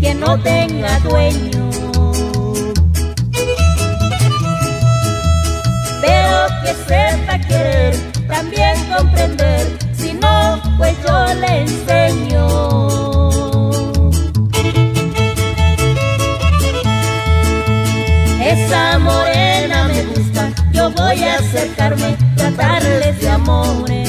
Que no tenga dueño, pero que sepa querer, también comprender, si no, pues yo le enseño. Esa morena me gusta, yo voy a acercarme, tratarles de amores.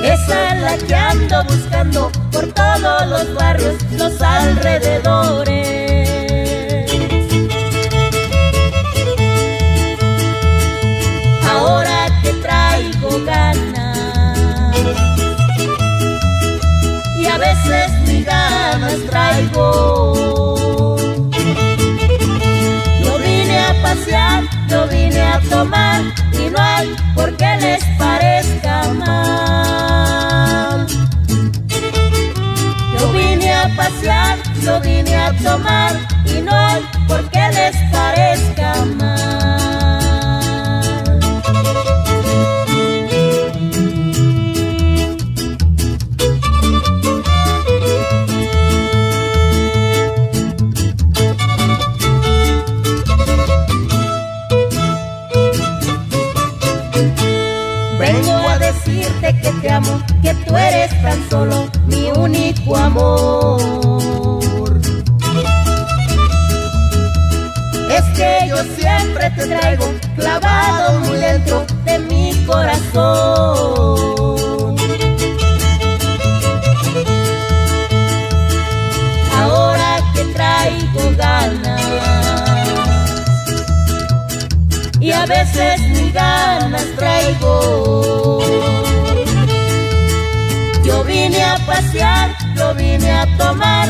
Esa es la que ando buscando por todos los barrios, los alrededores. Ahora que traigo ganas, y a veces ni ganas traigo. Yo vine a pasear, yo vine a tomar, y no hay por qué les parezca mal. Yo vine a pasear, yo vine a tomar, y no hay por qué les parezca mal. Vengo a decirte que te amo, que tú eres tan solo mi único amor. Es que yo siempre te traigo clavado muy dentro de mi corazón. Ahora que traigo ganas, y a veces ni ganas traigo. Yo vine a pasear, yo vine a tomar,